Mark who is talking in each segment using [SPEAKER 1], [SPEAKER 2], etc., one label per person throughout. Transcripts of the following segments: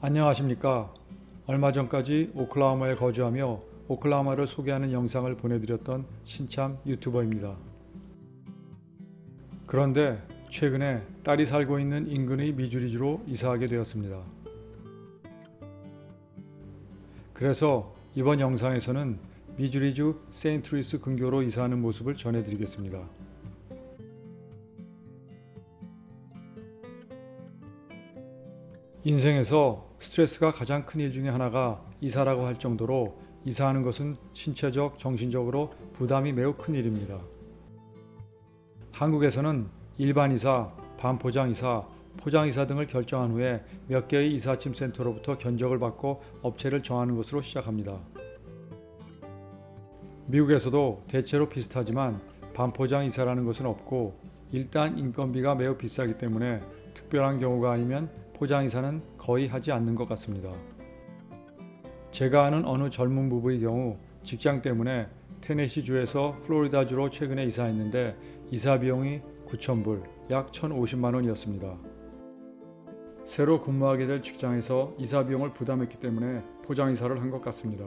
[SPEAKER 1] 안녕하십니까. 얼마 전까지 오클라호마에 거주하며 오클라호마를 소개하는 영상을 보내드렸던 신참 유튜버입니다. 그런데 최근에 딸이 살고 있는 인근의 미주리주로 이사하게 되었습니다. 그래서 이번 영상에서는 미주리주 세인트루이스 근교로 이사하는 모습을 전해드리겠습니다. 인생에서 스트레스가 가장 큰 일 중에 하나가 이사라고 할 정도로 이사하는 것은 신체적, 정신적으로 부담이 매우 큰 일입니다. 한국에서는 일반 이사, 반포장 이사, 포장 이사 등을 결정한 후에 몇 개의 이삿짐 센터로부터 견적을 받고 업체를 정하는 것으로 시작합니다. 미국에서도 대체로 비슷하지만 반포장 이사라는 것은 없고 일단 인건비가 매우 비싸기 때문에 특별한 경우가 아니면 포장 이사는 거의 하지 않는 것 같습니다. 제가 아는 어느 젊은 부부의 경우 직장 때문에 테네시주에서 플로리다주로 최근에 이사했는데 이사 비용이 9,000불, 약 1,050만 원이었습니다. 새로 근무하게 될 직장에서 이사 비용을 부담했기 때문에 포장 이사를 한 것 같습니다.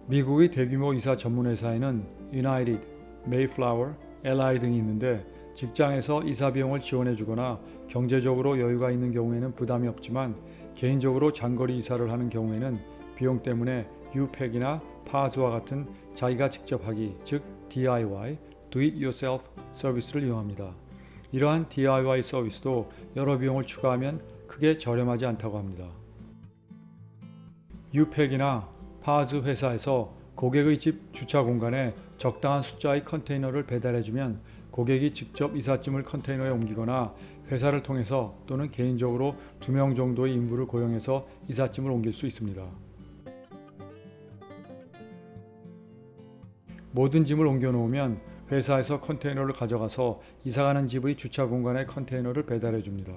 [SPEAKER 1] 미국의 대규모 이사 전문 회사에는 유나이티드, 메이플라워, LI 등이 있는데 직장에서 이사 비용을 지원해 주거나 경제적으로 여유가 있는 경우에는 부담이 없지만 개인적으로 장거리 이사를 하는 경우에는 비용 때문에 유팩이나 파즈와 같은 자기가 직접 하기, 즉 DIY, Do It Yourself 서비스를 이용합니다. 이러한 DIY 서비스도 여러 비용을 추가하면 크게 저렴하지 않다고 합니다. 유팩이나 파즈 회사에서 고객의 집 주차 공간에 적당한 숫자의 컨테이너를 배달해주면 고객이 직접 이삿짐을 컨테이너에 옮기거나 회사를 통해서 또는 개인적으로 2명 정도의 인부를 고용해서 이삿짐을 옮길 수 있습니다. 모든 짐을 옮겨 놓으면 회사에서 컨테이너를 가져가서 이사가는 집의 주차 공간에 컨테이너를 배달해 줍니다.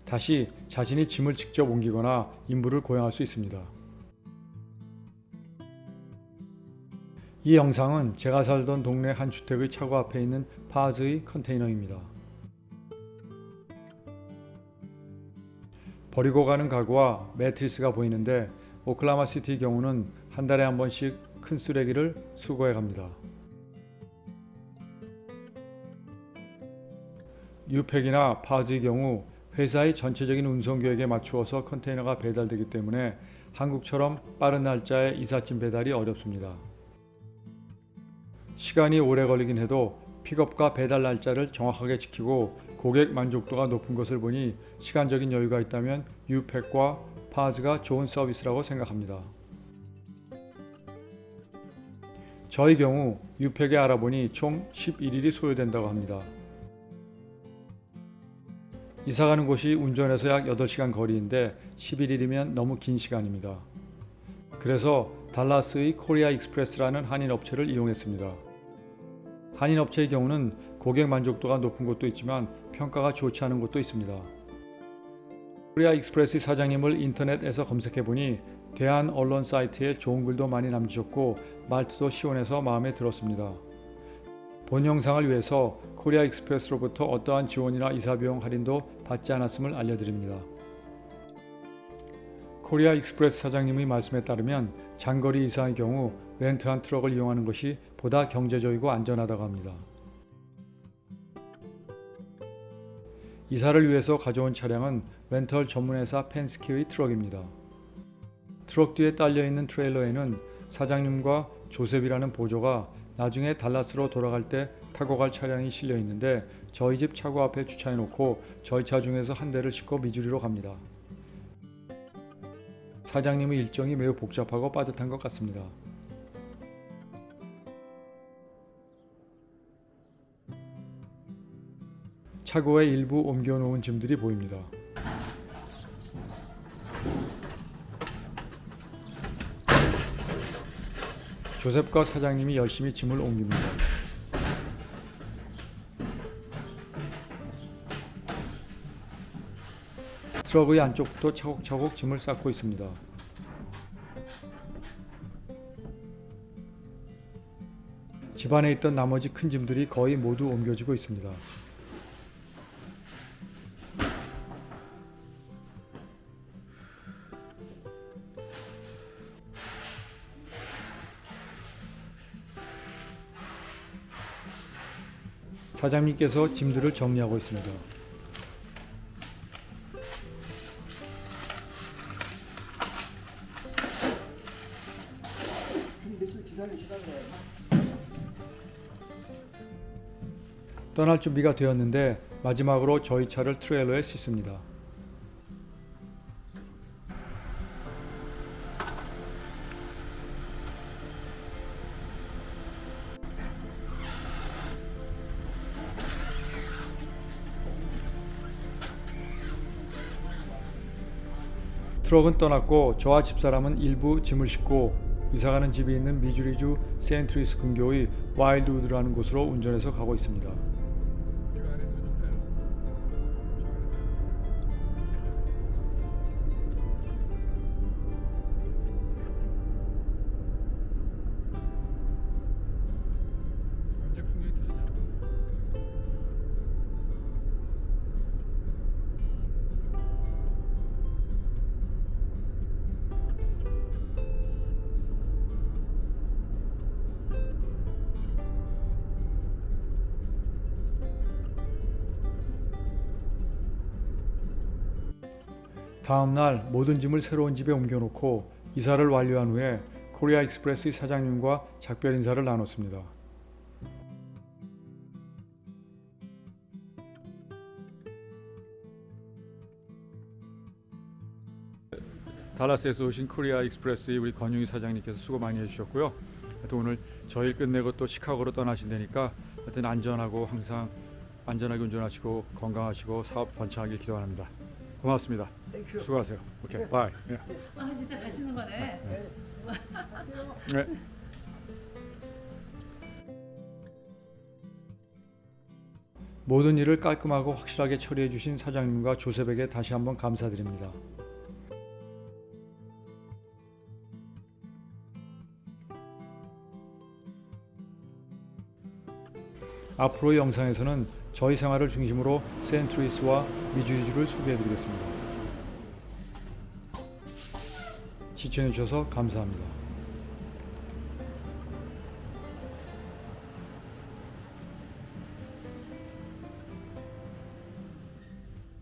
[SPEAKER 1] 다시 자신이 짐을 직접 옮기거나 인부를 고용할 수 있습니다. 이 영상은 제가 살던 동네 한 주택의 차고 앞에 있는 파즈의 컨테이너입니다. 버리고 가는 가구와 매트리스가 보이는데 오클라호마 시티의 경우는 한 달에 한 번씩 큰 쓰레기를 수거해 갑니다. 유팩이나 파즈의 경우 회사의 전체적인 운송 계획에 맞추어서 컨테이너가 배달되기 때문에 한국처럼 빠른 날짜에 이삿짐 배달이 어렵습니다. 시간이 오래 걸리긴 해도 픽업과 배달 날짜를 정확하게 지키고 고객 만족도가 높은 것을 보니 시간적인 여유가 있다면 유팩과 파즈가 좋은 서비스라고 생각합니다. 저의 경우 유팩에 알아보니 총 11일이 소요된다고 합니다. 이사가는 곳이 운전해서 약 8시간 거리인데 11일이면 너무 긴 시간입니다. 그래서 달라스의 코리아 익스프레스라는 한인 업체를 이용했습니다. 한인 업체의 경우는 고객 만족도가 높은 곳도 있지만 평가가 좋지 않은 곳도 있습니다. 코리아 익스프레스 사장님을 인터넷에서 검색해보니 대한 언론 사이트에 좋은 글도 많이 남기셨고 말투도 시원해서 마음에 들었습니다. 본 영상을 위해서 코리아 익스프레스로부터 어떠한 지원이나 이사비용 할인도 받지 않았음을 알려드립니다. 코리아 익스프레스 사장님의 말씀에 따르면 장거리 이사의 경우 렌트한 트럭을 이용하는 것이 보다 경제적이고 안전하다고 합니다. 이사를 위해서 가져온 차량은 렌털 전문회사 펜스키의 트럭입니다. 트럭 뒤에 딸려있는 트레일러에는 사장님과 조셉이라는 보조가 나중에 달라스로 돌아갈 때 타고 갈 차량이 실려 있는데 저희 집 차고 앞에 주차해 놓고 저희 차 중에서 한 대를 싣고 미주리로 갑니다. 사장님의 일정이 매우 복잡하고 빠듯한 것 같습니다. 차고에 일부 옮겨 놓은 짐들이 보입니다. 조셉과 사장님이 열심히 짐을 옮깁니다. 트럭의 안쪽부터 차곡차곡 짐을 쌓고 있습니다. 집안에 있던 나머지 큰 짐들이 거의 모두 옮겨지고 있습니다. 사장님께서 짐들을 정리하고 있습니다. 떠날 준비가 되었는데 마지막으로 저희 차를 트레일러에 싣습니다. 트럭은 떠났고 저와 집사람은 일부 짐을 싣고 이사가는 집이 있는 미주리주 세인트루이스 근교의 와일드우드라는 곳으로 운전해서 가고 있습니다. 다음 날 모든 짐을 새로운 집에 옮겨놓고 이사를 완료한 후에 코리아 익스프레스의 사장님과 작별 인사를 나눴습니다. 달라스에서 오신 코리아 익스프레스의 우리 권용희 사장님께서 수고 많이 해주셨고요. 또 오늘 저 일 끝내고 또 시카고로 떠나신다니까 하여튼 안전하고 항상 안전하게 운전하시고 건강하시고 사업 번창하길 기도합니다. 고맙습니다. 수고하세요. 오케이, 바이.
[SPEAKER 2] 아 진짜 가시는 거네.
[SPEAKER 1] 네. 모든 일을 깔끔하고 확실하게 처리해 주신 사장님과 조셉에게 다시 한번 감사드립니다. 앞으로 영상에서는 저희 생활을 중심으로 세인트루이스와 미주리주를 소개해드리겠습니다. 시청해주셔서 감사합니다.